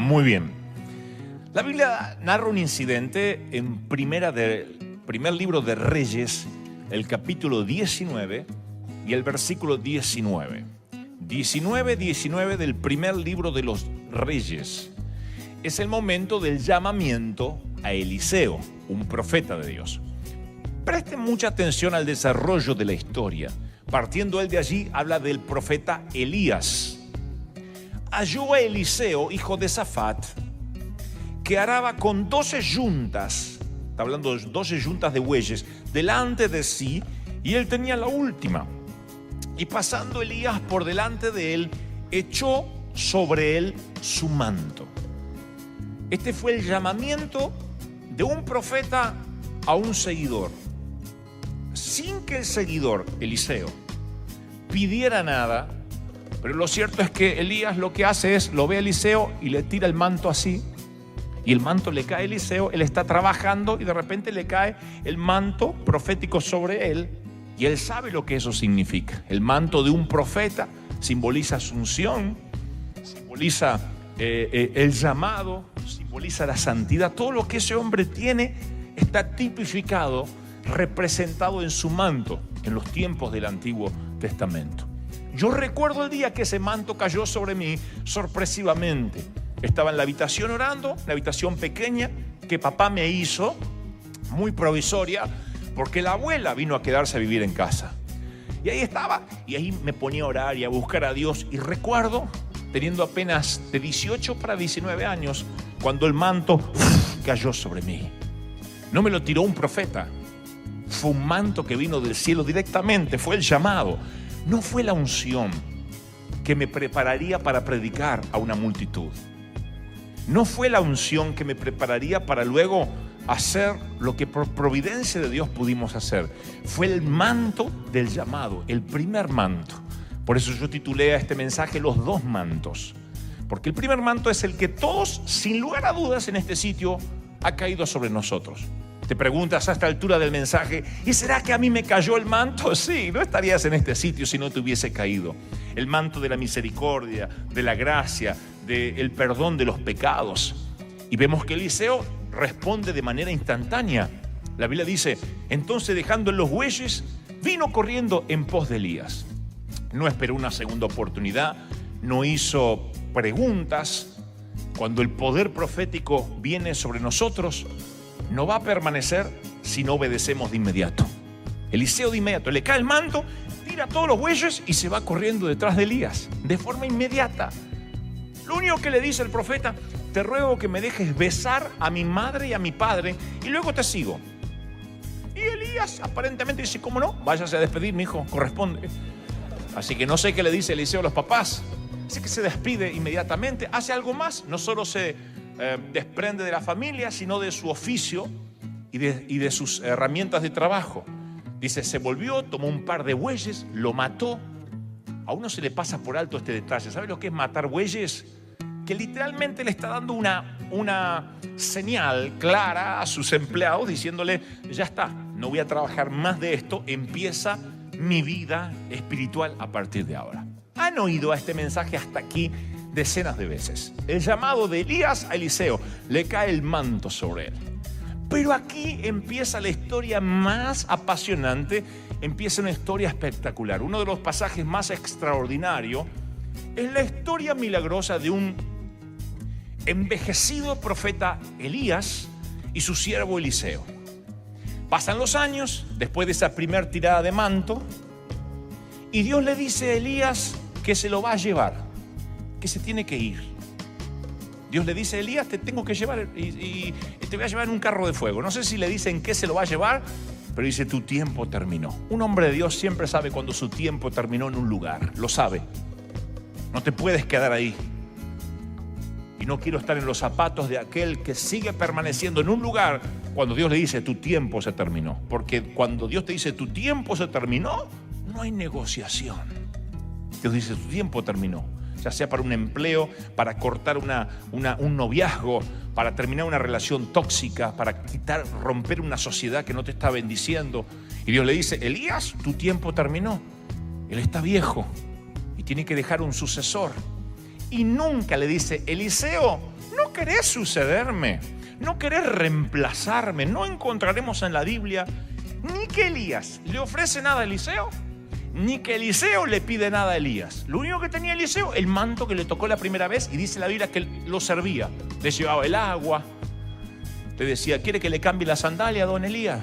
Muy bien. La Biblia narra un incidente en primer libro de Reyes, el capítulo 19 y el versículo 19. 19 del primer libro de los Reyes. Es el momento del llamamiento a Eliseo, un profeta de Dios. Presten mucha atención al desarrollo de la historia. Partiendo él de allí, habla del profeta Elías. Halló a Eliseo, hijo de Safat, que araba con 12 yuntas, está hablando de 12 yuntas de bueyes, delante de sí, y él tenía la última. Y pasando Elías por delante de él, echó sobre él su manto. Este fue el llamamiento de un profeta a un seguidor, sin que el seguidor, Eliseo, pidiera nada. Pero lo cierto es que Elías lo que hace es, lo ve a Eliseo y le tira el manto así, y el manto le cae a Eliseo. Él está trabajando y de repente le cae el manto profético sobre él, y él sabe lo que eso significa. El manto de un profeta simboliza asunción, simboliza el llamado, simboliza la santidad. Todo lo que ese hombre tiene está tipificado, representado en su manto en los tiempos del Antiguo Testamento. Yo recuerdo el día que ese manto cayó sobre mí sorpresivamente. Estaba en la habitación orando, una habitación pequeña que papá me hizo, muy provisoria, porque la abuela vino a quedarse a vivir en casa. Y ahí estaba, y ahí me ponía a orar y a buscar a Dios. Y recuerdo, teniendo apenas de 18 para 19 años, cuando el manto cayó sobre mí. No me lo tiró un profeta, fue un manto que vino del cielo directamente, fue el llamado. No fue la unción que me prepararía para predicar a una multitud. No fue la unción que me prepararía para luego hacer lo que por providencia de Dios pudimos hacer. Fue el manto del llamado, el primer manto. Por eso yo titulé a este mensaje Los dos mantos. Porque el primer manto es el que todos, sin lugar a dudas, en este sitio ha caído sobre nosotros. Te preguntas a esta altura del mensaje, ¿y será que a mí me cayó el manto? Sí, no estarías en este sitio si no te hubiese caído. El manto de la misericordia, de la gracia, del perdón de los pecados. Y vemos que Eliseo responde de manera instantánea. La Biblia dice, entonces dejando en los bueyes, vino corriendo en pos de Elías. No esperó una segunda oportunidad, no hizo preguntas. Cuando el poder profético viene sobre nosotros, no va a permanecer si no obedecemos de inmediato. Eliseo de inmediato le cae el manto, tira todos los bueyes y se va corriendo detrás de Elías de forma inmediata. Lo único que le dice el profeta, te ruego que me dejes besar a mi madre y a mi padre y luego te sigo. Y Elías aparentemente dice, ¿cómo no? Váyase a despedir, mi hijo, corresponde. Así que no sé qué le dice Eliseo a los papás. Así que se despide inmediatamente, hace algo más, no solo se desprende de la familia, sino de su oficio y de sus herramientas de trabajo. Dice, se volvió, tomó un par de bueyes, lo mató. A uno se le pasa por alto este detalle. ¿Sabe lo que es matar bueyes? Que literalmente le está dando una señal clara a sus empleados diciéndole, ya está, no voy a trabajar más de esto, empieza mi vida espiritual a partir de ahora. Han oído a este mensaje hasta aquí decenas de veces. El llamado de Elías a Eliseo, le cae el manto sobre él. Pero aquí empieza la historia más apasionante, empieza una historia espectacular. Uno de los pasajes más extraordinarios es la historia milagrosa de un envejecido profeta Elías y su siervo Eliseo. Pasan los años, después de esa primera tirada de manto, y Dios le dice a Elías que se lo va a llevar, que se tiene que ir. Dios le dice a Elías, te tengo que llevar y te voy a llevar en un carro de fuego. No sé si le dicen qué se lo va a llevar, pero dice, tu tiempo terminó. Un hombre de Dios siempre sabe cuando su tiempo terminó en un lugar, lo sabe. No te puedes quedar ahí. Y no quiero estar en los zapatos de aquel que sigue permaneciendo en un lugar cuando Dios le dice, tu tiempo se terminó. Porque cuando Dios te dice, tu tiempo se terminó, no hay negociación. Dios dice, tu tiempo terminó. Ya sea para un empleo, para cortar un noviazgo, para terminar una relación tóxica, para romper una sociedad que no te está bendiciendo. Y Dios le dice, Elías, tu tiempo terminó. Él está viejo y tiene que dejar un sucesor. Y nunca le dice, Eliseo, ¿no querés sucederme? ¿No querés reemplazarme? No encontraremos en la Biblia ni que Elías le ofrece nada a Eliseo, ni que Eliseo le pide nada a Elías. Lo único que tenía Eliseo, el manto que le tocó la primera vez, y dice la Biblia que lo servía. Le llevaba el agua, le decía, ¿quiere que le cambie la sandalia, don Elías?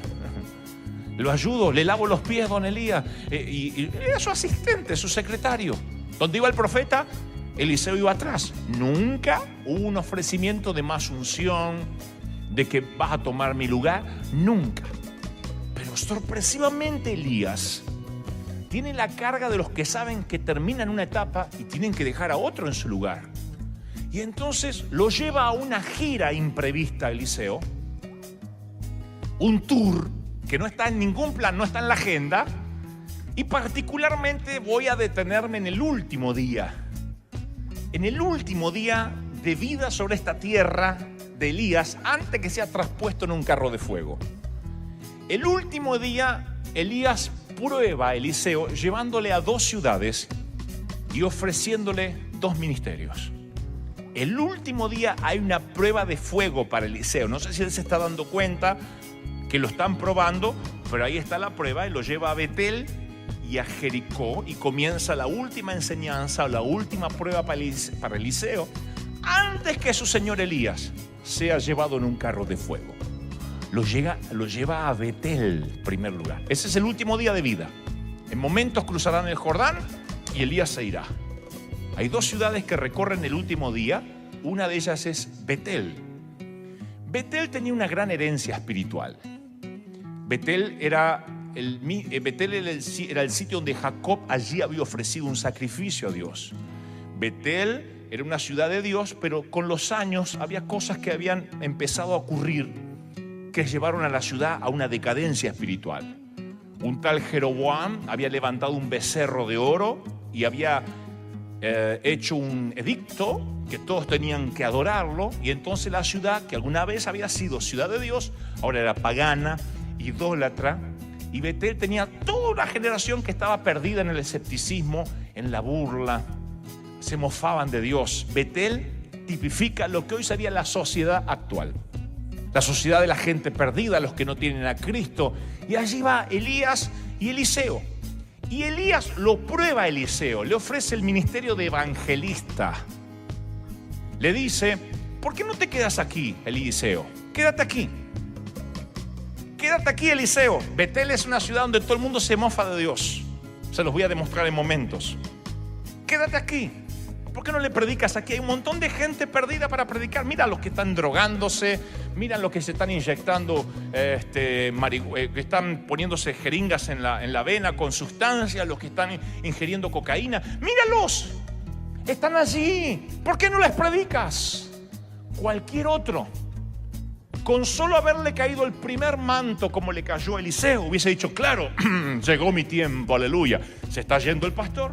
Lo ayudo, le lavo los pies, don Elías. Y era su asistente, su secretario. Donde iba el profeta, Eliseo iba atrás. Nunca hubo un ofrecimiento de más unción, de que vas a tomar mi lugar. Nunca. Pero sorpresivamente Elías tiene la carga de los que saben que terminan una etapa y tienen que dejar a otro en su lugar. Y entonces lo lleva a una gira imprevista Eliseo. Un tour que no está en ningún plan, no está en la agenda. Y particularmente voy a detenerme en el último día. En el último día de vida sobre esta tierra de Elías, antes que sea traspuesto en un carro de fuego. El último día, Elías prueba a Eliseo llevándole a 2 ciudades y ofreciéndole 2 ministerios. El último día hay una prueba de fuego para Eliseo. No sé si él se está dando cuenta que lo están probando, pero ahí está la prueba y lo lleva a Betel y a Jericó y comienza la última enseñanza, la última prueba para Eliseo, antes que su señor Elías sea llevado en un carro de fuego. Lo lleva a Betel, en primer lugar. Ese es el último día de vida. En momentos cruzarán el Jordán y Elías se irá. Hay 2 ciudades que recorren el último día. Una de ellas es Betel. Betel tenía una gran herencia espiritual. Betel era el sitio donde Jacob allí había ofrecido un sacrificio a Dios. Betel era una ciudad de Dios, pero con los años había cosas que habían empezado a ocurrir que llevaron a la ciudad a una decadencia espiritual. Un tal Jeroboam había levantado un becerro de oro y había hecho un edicto que todos tenían que adorarlo, y entonces la ciudad, que alguna vez había sido ciudad de Dios, ahora era pagana, idólatra, y Betel tenía toda una generación que estaba perdida en el escepticismo, en la burla, se mofaban de Dios. Betel tipifica lo que hoy sería la sociedad actual, la sociedad de la gente perdida, los que no tienen a Cristo. Y allí va Elías y Eliseo. Y Elías lo prueba a Eliseo, le ofrece el ministerio de evangelista. Le dice, ¿por qué no te quedas aquí, Eliseo? Quédate aquí. Quédate aquí, Eliseo. Betel es una ciudad donde todo el mundo se mofa de Dios. Se los voy a demostrar en momentos. Quédate aquí. ¿Por qué no le predicas aquí? Hay un montón de gente perdida para predicar. Mira los que están drogándose, mira los que se están inyectando, que están poniéndose jeringas en la vena con sustancias, los que están ingiriendo cocaína. Míralos, están allí. ¿Por qué no les predicas? Cualquier otro, con solo haberle caído el primer manto como le cayó a Eliseo, hubiese dicho, claro, llegó mi tiempo, aleluya. Se está yendo el pastor,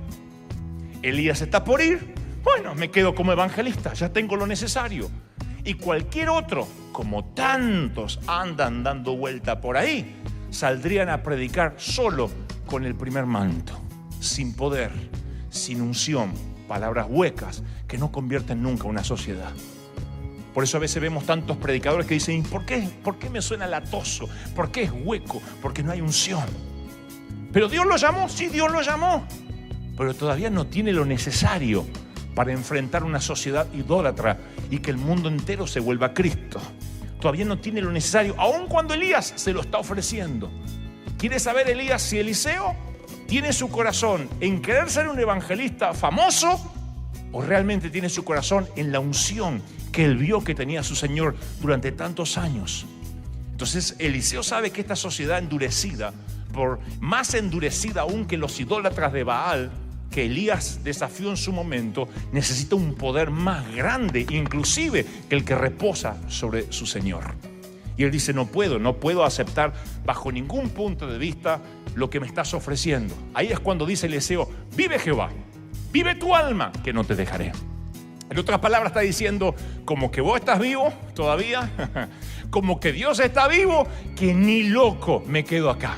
Elías está por ir. Bueno, me quedo como evangelista, ya tengo lo necesario. Y cualquier otro, como tantos andan dando vuelta por ahí, saldrían a predicar solo con el primer manto, sin poder, sin unción, palabras huecas que no convierten nunca una sociedad. Por eso a veces vemos tantos predicadores que dicen, ¿por qué me suena latoso? ¿Por qué es hueco? Porque no hay unción. Pero Dios lo llamó, sí, Dios lo llamó, pero todavía no tiene lo necesario para enfrentar una sociedad idólatra y que el mundo entero se vuelva a Cristo. Todavía no tiene lo necesario, aun cuando Elías se lo está ofreciendo. ¿Quiere saber Elías si Eliseo tiene su corazón en querer ser un evangelista famoso o realmente tiene su corazón en la unción que él vio que tenía su Señor durante tantos años? Entonces Eliseo sabe que esta sociedad endurecida, por más endurecida aún que los idólatras de Baal, que Elías desafió en su momento, necesita un poder más grande, inclusive que el que reposa sobre su Señor. Y él dice, no puedo aceptar bajo ningún punto de vista lo que me estás ofreciendo. Ahí es cuando dice Eliseo, vive Jehová, vive tu alma, que no te dejaré. En otras palabras está diciendo, como que vos estás vivo todavía, como que Dios está vivo, que ni loco me quedo acá.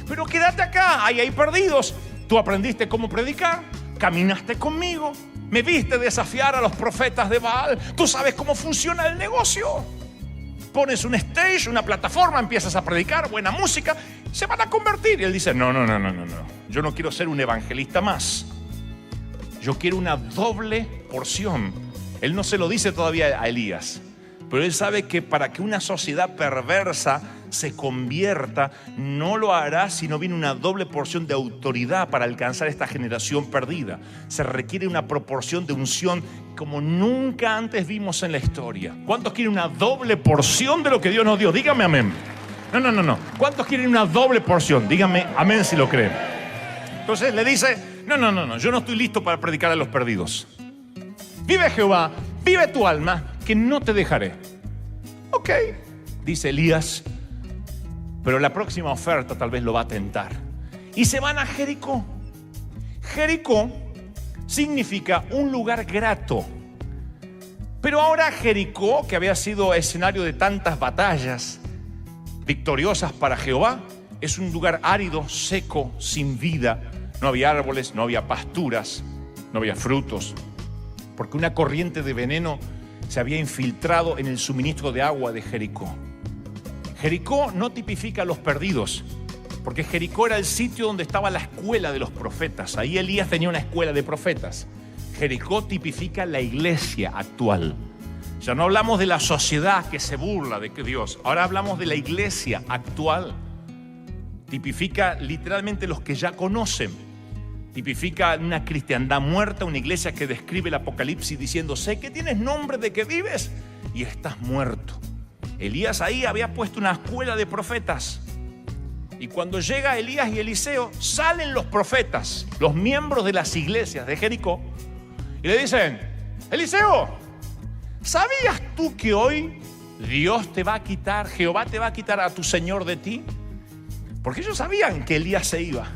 Pero quédate acá, ahí hay perdidos. Tú aprendiste cómo predicar, caminaste conmigo, Me viste desafiar a los profetas de Baal. Tú sabes cómo funciona el negocio. Pones un stage, una plataforma, empiezas a predicar, buena música, se van a convertir. Y él dice, no. Yo no quiero ser un evangelista más. Yo quiero una doble porción. Él no se lo dice todavía a Elías, pero él sabe que para que una sociedad perversa se convierta, no lo hará si no viene una doble porción de autoridad para alcanzar esta generación perdida. Se requiere una proporción de unción como nunca antes vimos en la historia. ¿Cuántos quieren una doble porción de lo que Dios nos dio? Dígame amén. No. ¿Cuántos quieren una doble porción? Dígame amén si lo creen. Entonces le dice, no, yo no estoy listo para predicar a los perdidos. Vive Jehová, vive tu alma, que no te dejaré. Ok, dice Elías, pero la próxima oferta tal vez lo va a tentar. Y se van a Jericó. Jericó significa un lugar grato. Pero ahora Jericó, que había sido escenario de tantas batallas victoriosas para Jehová, es un lugar árido, seco, sin vida. No había árboles, no había pasturas, no había frutos, porque una corriente de veneno se había infiltrado en el suministro de agua de Jericó. Jericó no tipifica a los perdidos, porque Jericó era el sitio donde estaba la escuela de los profetas. Ahí Elías tenía una escuela de profetas. Jericó tipifica la iglesia actual. Ya no hablamos de la sociedad que se burla de Dios, ahora hablamos de la iglesia actual. Tipifica literalmente los que ya conocen. Tipifica una cristiandad muerta, una iglesia que describe el Apocalipsis diciendo, sé que tienes nombre de que vives y estás muerto. Elías ahí había puesto una escuela de profetas. Y cuando llega Elías y Eliseo, salen los profetas, los miembros de las iglesias de Jericó, y le dicen, Eliseo, ¿sabías tú que hoy Dios te va a quitar, Jehová te va a quitar a tu Señor de ti? Porque ellos sabían que Elías se iba.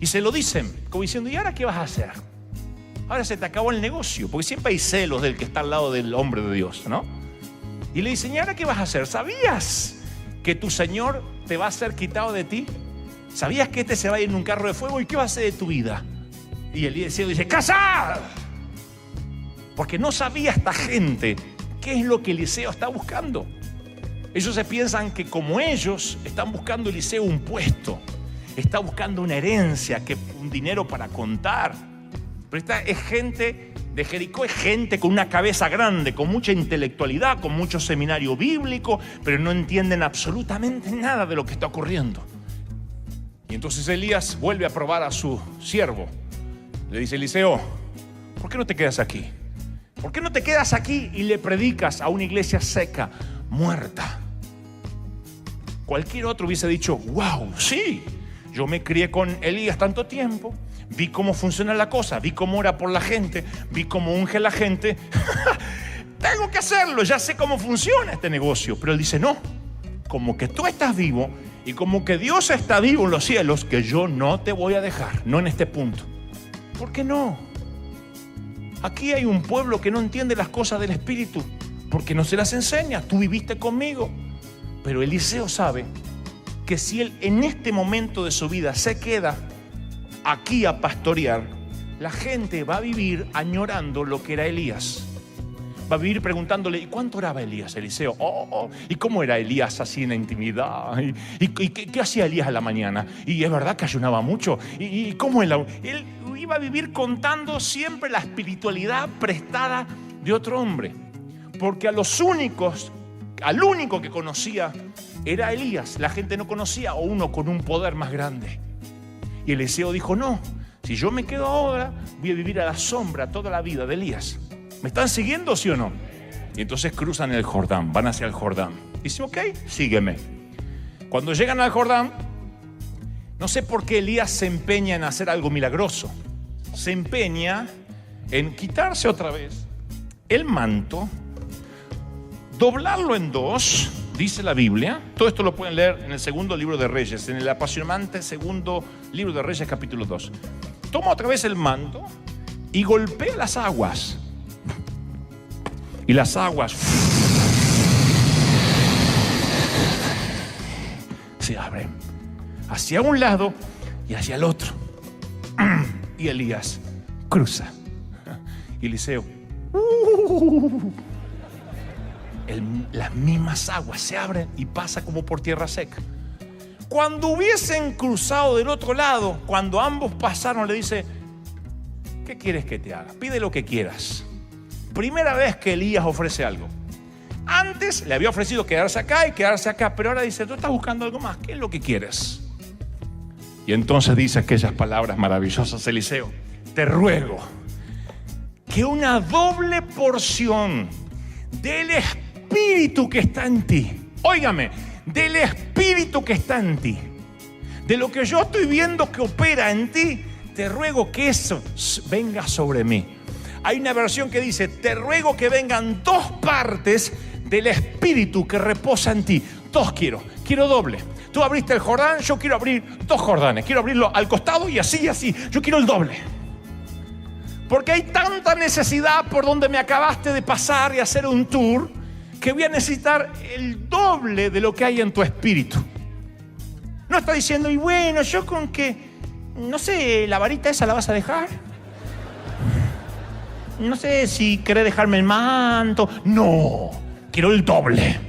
Y se lo dicen, como diciendo, ¿y ahora qué vas a hacer? Ahora se te acabó el negocio, porque siempre hay celos del que está al lado del hombre de Dios, ¿no? Y le dicen, ¿y ahora qué vas a hacer? ¿Sabías que tu Señor te va a ser quitado de ti? ¿Sabías que este se va a ir en un carro de fuego? ¿Y qué va a hacer de tu vida? Y Eliseo dice, ¡casad! Porque no sabía esta gente qué es lo que Eliseo está buscando. Ellos se piensan que como ellos están buscando Eliseo un puesto, está buscando una herencia, un dinero para contar. Pero esta es gente de Jericó, es gente con una cabeza grande, con mucha intelectualidad, con mucho seminario bíblico, pero no entienden absolutamente nada de lo que está ocurriendo. Y entonces Elías vuelve a probar a su siervo. Le dice, Eliseo, ¿por qué no te quedas aquí? ¿Por qué no te quedas aquí y le predicas a una iglesia seca, muerta? Cualquier otro hubiese dicho, wow, sí, yo me crié con Elías tanto tiempo, vi cómo funciona la cosa, vi cómo ora por la gente, vi cómo unge a la gente. Tengo que hacerlo, ya sé cómo funciona este negocio. Pero él dice, no, como que tú estás vivo y como que Dios está vivo en los cielos, que yo no te voy a dejar, no en este punto. ¿Por qué no? Aquí hay un pueblo que no entiende las cosas del Espíritu, porque no se las enseña. Tú viviste conmigo. Pero Eliseo sabe que si él en este momento de su vida se queda aquí a pastorear, la gente va a vivir añorando lo que era Elías. Va a vivir preguntándole, ¿y cuánto oraba Elías, Eliseo? ¿Y cómo era Elías así en la intimidad? ¿Y qué hacía Elías a la mañana? ¿Y es verdad que ayunaba mucho? ¿Y cómo él iba a vivir contando siempre la espiritualidad prestada de otro hombre? Porque al único que conocía era Elías. La gente no conocía a uno con un poder más grande. Y Eliseo dijo, no, si yo me quedo ahora, voy a vivir a la sombra toda la vida de Elías. ¿Me están siguiendo, sí o no? Y entonces cruzan el Jordán, van hacia el Jordán. Dice, ok, sígueme. Cuando llegan al Jordán, no sé por qué Elías se empeña en hacer algo milagroso. Se empeña en quitarse otra vez el manto, doblarlo en dos, dice la Biblia. Todo esto lo pueden leer en el segundo libro de Reyes, en el apasionante segundo libro de Reyes, capítulo 2. Toma otra vez el manto y golpea las aguas. Y las aguas se abren hacia un lado y hacia el otro. Y Elías cruza. Y Eliseo, las mismas aguas se abren y pasa como por tierra seca. Cuando hubiesen cruzado del otro lado, cuando ambos pasaron, le dice: ¿qué quieres que te haga? Pide lo que quieras. Primera vez que Elías ofrece algo. Antes le había ofrecido quedarse acá y quedarse acá, pero ahora dice: tú estás buscando algo más, ¿qué es lo que quieres? Y entonces dice aquellas palabras maravillosas Eliseo: te ruego que una doble porción del Espíritu que está en ti, óigame, del Espíritu que está en ti, de lo que yo estoy viendo que opera en ti, te ruego que eso venga sobre mí. Hay una versión que dice: te ruego que vengan 2 partes del Espíritu que reposa en ti. 2 quiero doble. Tú abriste el Jordán, yo quiero abrir 2 Jordanes. Quiero abrirlo al costado y así y así. Yo quiero el doble. Porque hay tanta necesidad por donde me acabaste de pasar y hacer un tour, que voy a necesitar el doble de lo que hay en tu espíritu. No está diciendo: y bueno, yo con que, no sé, la varita esa la vas a dejar. No sé si querés dejarme el manto. No, quiero el doble.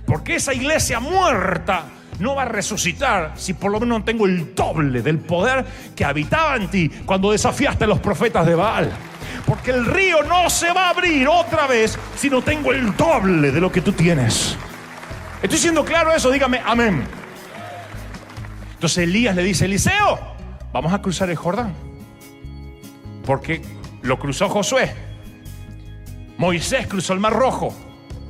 Porque esa iglesia muerta no va a resucitar si por lo menos no tengo el doble del poder que habitaba en ti cuando desafiaste a los profetas de Baal. Porque el río no se va a abrir otra vez si no tengo el doble de lo que tú tienes. ¿Estoy siendo claro eso? Dígame amén. Entonces Elías le dice: Eliseo, vamos a cruzar el Jordán. Porque lo cruzó Josué. Moisés cruzó el Mar Rojo.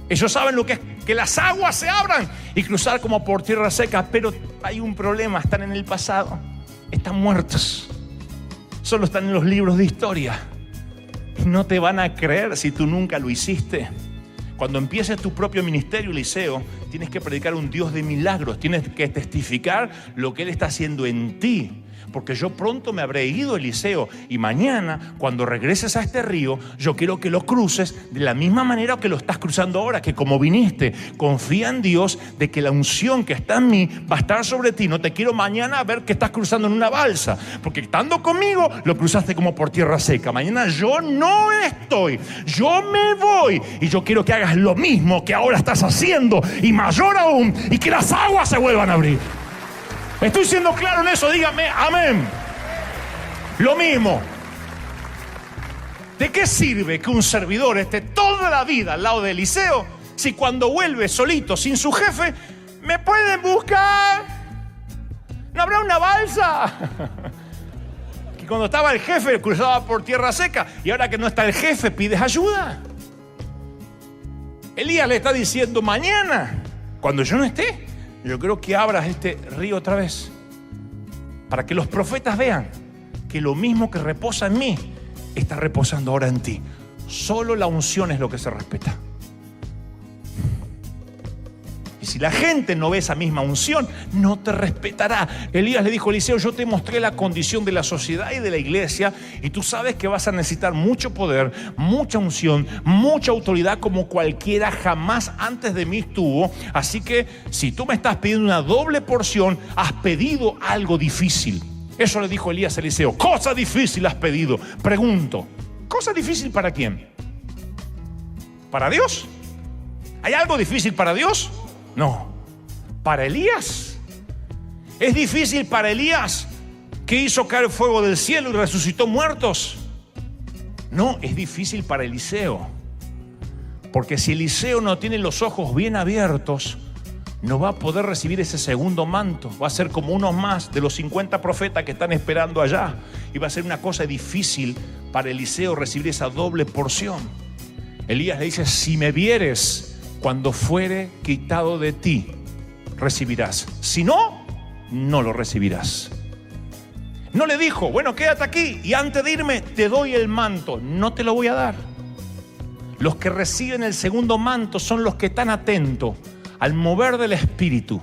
Ellos saben lo que es que las aguas se abran y cruzar como por tierra seca. Pero hay un problema: están en el pasado, están muertos, solo están en los libros de historia. No te van a creer si tú nunca lo hiciste. Cuando empieces tu propio ministerio, Eliseo, tienes que predicar un Dios de milagros. Tienes que testificar lo que Él está haciendo en ti. Porque yo pronto me habré ido, Eliseo, y mañana, cuando regreses a este río, yo quiero que lo cruces de la misma manera que lo estás cruzando ahora, que como viniste, confía en Dios de que la unción que está en mí va a estar sobre ti. No te quiero mañana ver que estás cruzando en una balsa, porque estando conmigo lo cruzaste como por tierra seca. Mañana yo no estoy, yo me voy, y yo quiero que hagas lo mismo que ahora estás haciendo, y mayor aún, y que las aguas se vuelvan a abrir. ¿Estoy siendo claro en eso? Dígame amén. Lo mismo. ¿De qué sirve que un servidor esté toda la vida al lado de Eliseo si cuando vuelve solito, sin su jefe, me pueden buscar? ¿No habrá una balsa? Que cuando estaba el jefe cruzaba por tierra seca, y ahora que no está el jefe pides ayuda. Elías le está diciendo: mañana, cuando yo no esté, yo creo que abras este río otra vez, para que los profetas vean que lo mismo que reposa en mí está reposando ahora en ti. Solo la unción es lo que se respeta. Y si la gente no ve esa misma unción, no te respetará. Elías le dijo a Eliseo: yo te mostré la condición de la sociedad y de la iglesia, y tú sabes que vas a necesitar mucho poder, mucha unción, mucha autoridad, como cualquiera jamás antes de mí tuvo. Así que si tú me estás pidiendo una doble porción, has pedido algo difícil. Eso le dijo Elías a Eliseo: cosa difícil has pedido. Pregunto, ¿cosa difícil para quién? ¿Para Dios? ¿Hay algo difícil para Dios? No. ¿Para Elías? ¿Es difícil para Elías, que hizo caer fuego del cielo y resucitó muertos? No, es difícil para Eliseo. Porque si Eliseo no tiene los ojos bien abiertos, no va a poder recibir ese segundo manto. Va a ser como uno más de los 50 profetas que están esperando allá. Y va a ser una cosa difícil para Eliseo recibir esa doble porción. Elías le dice: si me vieres cuando fuere quitado de ti, recibirás. Si no, no lo recibirás. No le dijo: bueno, quédate aquí y antes de irme te doy el manto. No te lo voy a dar. Los que reciben el segundo manto son los que están atentos al mover del Espíritu,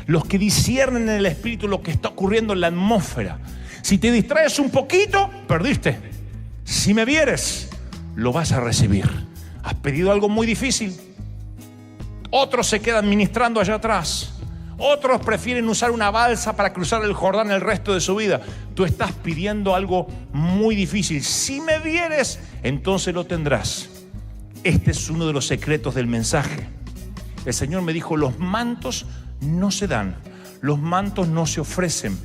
los que disciernen en el Espíritu lo que está ocurriendo en la atmósfera. Si te distraes un poquito, perdiste. Si me vieres, lo vas a recibir. Has pedido algo muy difícil. Otros se quedan ministrando allá atrás. Otros prefieren usar una balsa para cruzar el Jordán el resto de su vida. Tú estás pidiendo algo muy difícil. Si me vieres, entonces lo tendrás. Este es uno de los secretos del mensaje. El Señor me dijo, los mantos no se dan, los mantos no se ofrecen.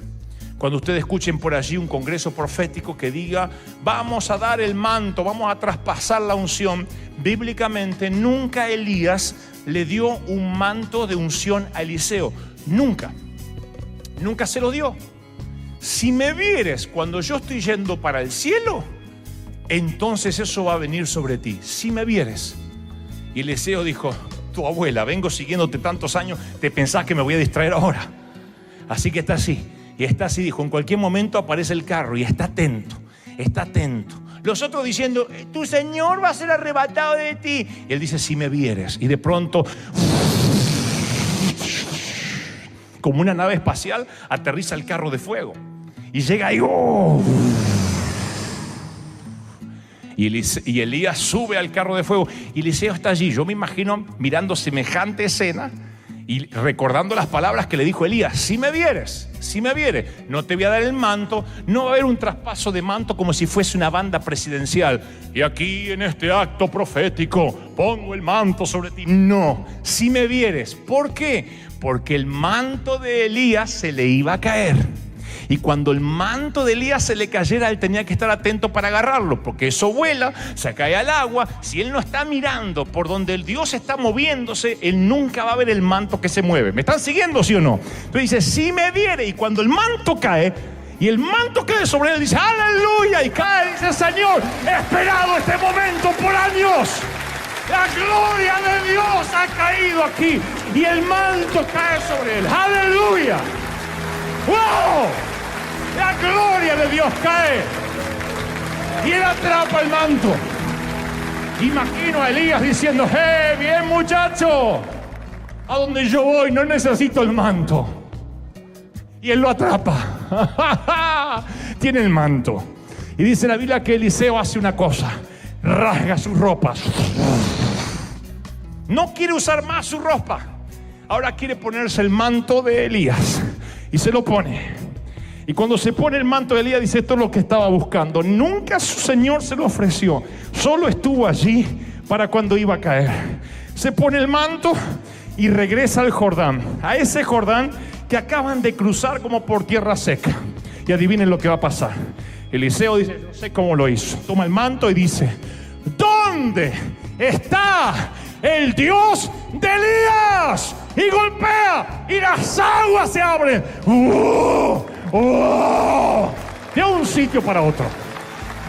Cuando ustedes escuchen por allí un congreso profético que diga, vamos a dar el manto, vamos a traspasar la unción, bíblicamente nunca Elías le dio un manto de unción a Eliseo. Nunca se lo dio. Si me vieres cuando yo estoy yendo para el cielo, entonces eso va a venir sobre ti. Si me vieres. Y Eliseo dijo, tu abuela, vengo siguiéndote tantos años, te pensás que me voy a distraer ahora. Así que está así. Y está así, dijo, en cualquier momento aparece el carro y está atento, está atento. Los otros diciendo, tu Señor va a ser arrebatado de ti. Y él dice, si me vieres. Y de pronto, como una nave espacial, aterriza el carro de fuego. Y llega ahí, ¡oh! Y Elías sube al carro de fuego. Y Eliseo está allí. Yo me imagino mirando semejante escena y recordando las palabras que le dijo Elías. Si me vieres, no te voy a dar el manto. No va a haber un traspaso de manto como si fuese una banda presidencial. Y aquí en este acto profético pongo el manto sobre ti. No, si me vieres. ¿Por qué? Porque el manto de Elías se le iba a caer. Y cuando el manto de Elías se le cayera, él tenía que estar atento para agarrarlo, porque eso vuela, se cae al agua. Si él no está mirando por donde el Dios está moviéndose, él nunca va a ver el manto que se mueve. ¿Me están siguiendo, sí o no? Entonces dice, si me viere. Y cuando el manto cae, y el manto cae sobre él, dice, aleluya. Y cae, dice, Señor, he esperado este momento por años. La gloria de Dios ha caído aquí. Y el manto cae sobre él. Aleluya. ¡Wow! La gloria de Dios cae y él atrapa el manto. Imagino a Elías diciendo, bien muchacho, a donde yo voy no necesito el manto. Y él lo atrapa. Tiene el manto. Y dice la Biblia que Eliseo hace una cosa, rasga sus ropas. No quiere usar más su ropa. Ahora quiere ponerse el manto de Elías. Y se lo pone. Y cuando se pone el manto de Elías, dice, esto es lo que estaba buscando. Nunca su Señor se lo ofreció. Solo estuvo allí para cuando iba a caer. Se pone el manto y regresa al Jordán. A ese Jordán que acaban de cruzar como por tierra seca. Y adivinen lo que va a pasar. Eliseo dice, no sé cómo lo hizo. Toma el manto y dice, ¿dónde está el Dios de Elías? Y golpea y las aguas se abren. De un sitio para otro.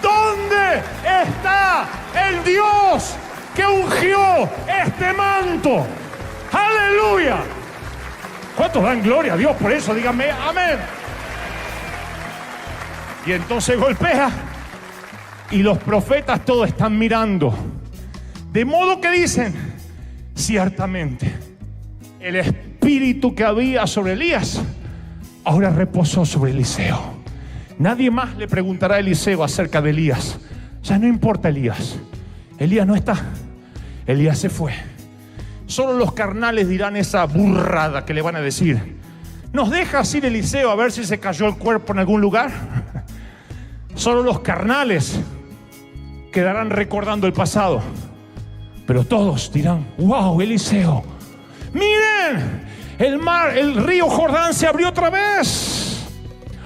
¿Dónde está el Dios que ungió este manto? ¡Aleluya! ¿Cuántos dan gloria a Dios por eso? Díganme amén. Y entonces golpea y los profetas todos están mirando. De modo que dicen, ciertamente el espíritu que había sobre Elías ahora reposó sobre Eliseo. Nadie más le preguntará a Eliseo acerca de Elías. Ya no importa Elías. Elías no está. Elías se fue. Solo los carnales dirán esa burrada que le van a decir. ¿Nos dejas ir, Eliseo, a ver si se cayó el cuerpo en algún lugar? Solo los carnales quedarán recordando el pasado. Pero todos dirán, wow, Eliseo, miren, el río Jordán se abrió otra vez.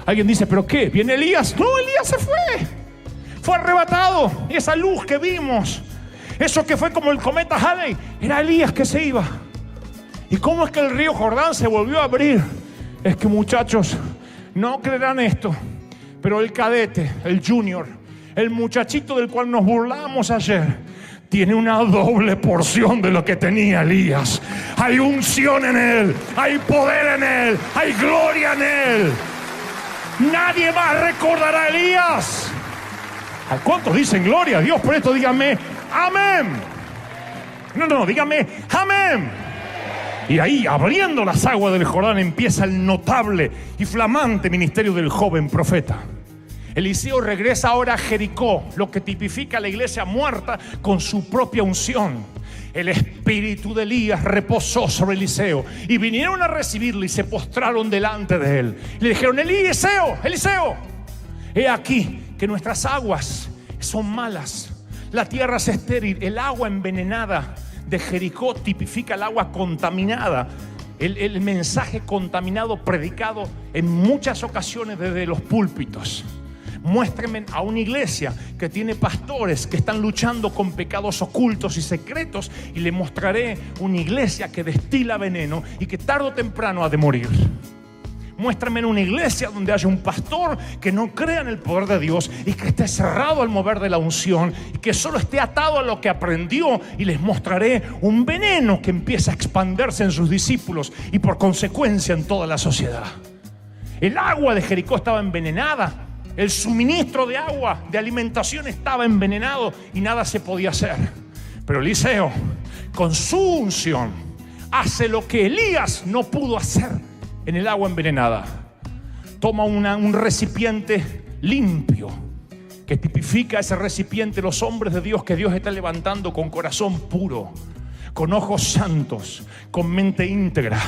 Alguien dice, ¿pero qué? ¿Viene Elías? No, Elías se fue arrebatado. Y esa luz que vimos, eso que fue como el cometa Halley, era Elías que se iba. ¿Y cómo es que el río Jordán se volvió a abrir? Es que, muchachos, no creerán esto, pero el cadete, el junior, el muchachito del cual nos burlamos ayer, tiene una doble porción de lo que tenía Elías. Hay unción en él, hay poder en él, hay gloria en él. Nadie más recordará a Elías. ¿A cuántos dicen gloria a Dios por esto? Díganme amén. No, díganme amén. Y ahí, abriendo las aguas del Jordán, empieza el notable y flamante ministerio del joven profeta. Eliseo regresa ahora a Jericó, lo que tipifica a la iglesia muerta con su propia unción. El espíritu de Elías reposó sobre Eliseo y vinieron a recibirle y se postraron delante de él. Le dijeron: Eliseo, Eliseo, he aquí que nuestras aguas son malas, la tierra es estéril. El agua envenenada de Jericó tipifica el agua contaminada. El mensaje contaminado predicado en muchas ocasiones desde los púlpitos. Muéstrenme a una iglesia que tiene pastores que están luchando con pecados ocultos y secretos, y le mostraré una iglesia que destila veneno y que tarde o temprano ha de morir. Muéstrame en una iglesia donde haya un pastor que no crea en el poder de Dios y que esté cerrado al mover de la unción y que solo esté atado a lo que aprendió, y les mostraré un veneno que empieza a expandirse en sus discípulos y por consecuencia en toda la sociedad. El agua de Jericó estaba envenenada. El suministro de agua, de alimentación, estaba envenenado y nada se podía hacer. Pero Eliseo, con su unción, hace lo que Elías no pudo hacer en el agua envenenada. Toma un recipiente limpio, que tipifica ese recipiente los hombres de Dios que Dios está levantando con corazón puro, con ojos santos, con mente íntegra,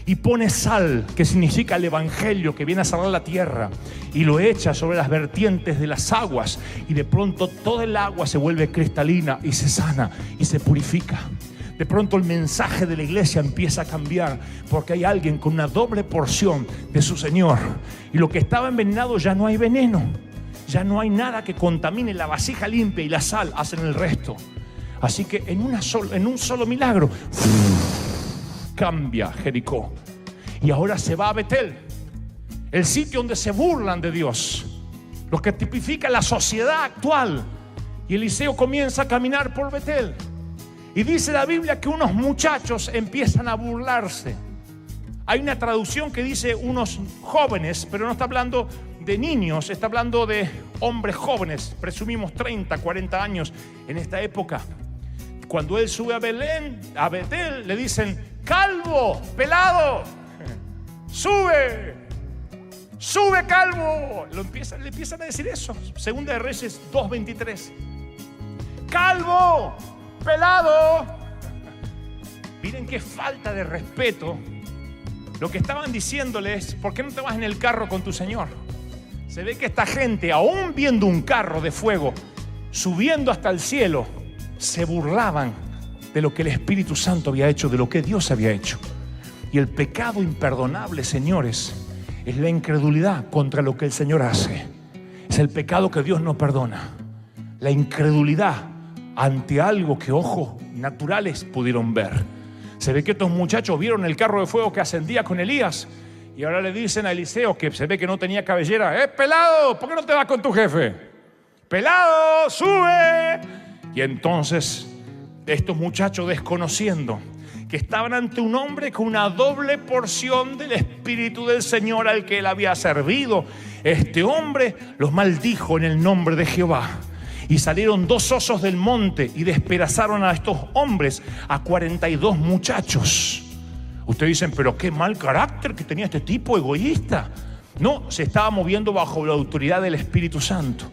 y pone sal, que significa el evangelio que viene a sanar la tierra, y lo echa sobre las vertientes de las aguas, y de pronto toda el agua se vuelve cristalina y se sana y se purifica. De pronto el mensaje de la iglesia empieza a cambiar, porque hay alguien con una doble porción de su Señor, y lo que estaba envenenado ya no hay veneno, ya no hay nada que contamine. La vasija limpia y la sal hacen el resto. Así que en un solo milagro cambia Jericó, y ahora se va a Betel, el sitio donde se burlan de Dios, lo que tipifica la sociedad actual. Y Eliseo comienza a caminar por Betel, y dice la Biblia que unos muchachos empiezan a burlarse. Hay una traducción que dice unos jóvenes, pero no está hablando de niños, está hablando de hombres jóvenes, presumimos 30, 40 años en esta época. Cuando él sube a Betel, le dicen: calvo, pelado, sube calvo. Le empiezan a decir eso. Segunda de Reyes 2:23. Calvo, pelado. Miren qué falta de respeto. Lo que estaban diciéndole es: ¿por qué no te vas en el carro con tu Señor? Se ve que esta gente, aún viendo un carro de fuego subiendo hasta el cielo, se burlaban de lo que el Espíritu Santo había hecho, de lo que Dios había hecho. Y el pecado imperdonable, señores, es la incredulidad contra lo que el Señor hace. Es el pecado que Dios no perdona. La incredulidad ante algo que ojos naturales pudieron ver. Se ve que estos muchachos vieron el carro de fuego que ascendía con Elías, y ahora le dicen a Eliseo, que se ve que no tenía cabellera: pelado, ¿por qué no te vas con tu jefe? Pelado, sube. Y entonces estos muchachos, desconociendo que estaban ante un hombre con una doble porción del Espíritu del Señor al que él había servido, este hombre los maldijo en el nombre de Jehová. Y salieron 2 osos del monte y despedazaron a estos hombres, a 42 muchachos. Ustedes dicen: pero qué mal carácter que tenía este tipo, egoísta. No, se estaba moviendo bajo la autoridad del Espíritu Santo.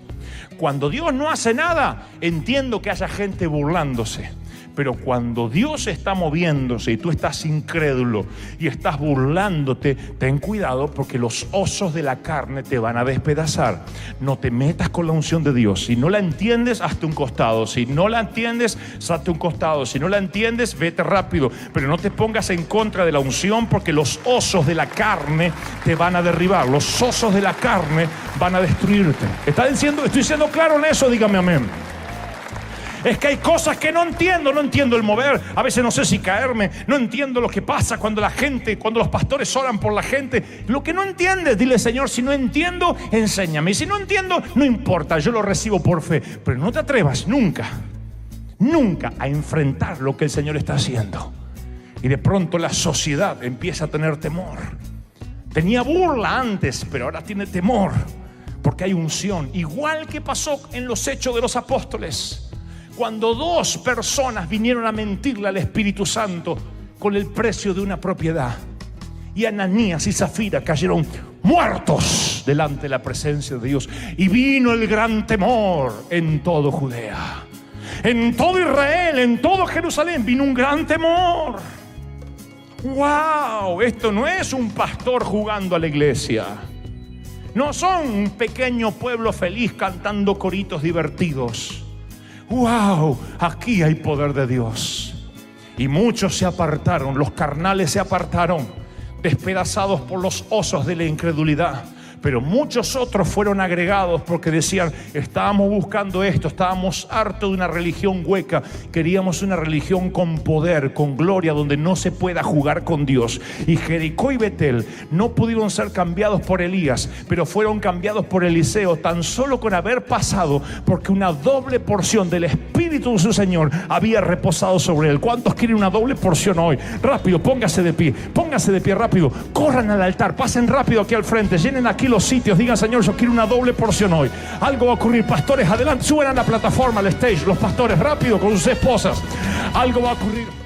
Cuando Dios no hace nada, entiendo que haya gente burlándose. Pero cuando Dios está moviéndose y tú estás incrédulo y estás burlándote, ten cuidado, porque los osos de la carne te van a despedazar. No te metas con la unción de Dios. Si no la entiendes, hazte un costado. Si no la entiendes, hazte un costado. Si no la entiendes, vete rápido. Pero no te pongas en contra de la unción, porque los osos de la carne te van a derribar. Los osos de la carne van a destruirte. ¿Estoy siendo claro en eso? Dígame amén. Es que hay cosas que no entiendo el mover. A veces no sé si caerme, no entiendo lo que pasa cuando los pastores oran por la gente. Lo que no entiendes, dile: Señor, si no entiendo, enséñame. Y si no entiendo, no importa, yo lo recibo por fe. Pero no te atrevas nunca a enfrentar lo que el Señor está haciendo. Y de pronto la sociedad empieza a tener temor. Tenía burla antes, pero ahora tiene temor, porque hay unción. Igual que pasó en los Hechos de los Apóstoles, cuando 2 personas vinieron a mentirle al Espíritu Santo con el precio de una propiedad, y Ananías y Zafira cayeron muertos delante de la presencia de Dios. Y vino el gran temor en todo Judea, en todo Israel, en todo Jerusalén. Vino un gran temor. ¡Wow! Esto no es un pastor jugando a la iglesia. No son un pequeño pueblo feliz cantando coritos divertidos. ¡Wow! Aquí hay poder de Dios. Y muchos se apartaron, los carnales se apartaron, despedazados por los osos de la incredulidad. Pero muchos otros fueron agregados porque decían: estábamos buscando esto, estábamos hartos de una religión hueca, queríamos una religión con poder, con gloria, donde no se pueda jugar con Dios. Y Jericó y Betel no pudieron ser cambiados por Elías, pero fueron cambiados por Eliseo, tan solo con haber pasado, porque una doble porción del Espíritu de su Señor había reposado sobre él. ¿Cuántos quieren una doble porción hoy? Rápido, póngase de pie rápido, corran al altar, pasen rápido aquí al frente, llenen aquí los sitios, digan: Señor, yo quiero una doble porción hoy. Algo va a ocurrir. Pastores, adelante, suban a la plataforma, al stage, los pastores, rápido con sus esposas. Algo va a ocurrir.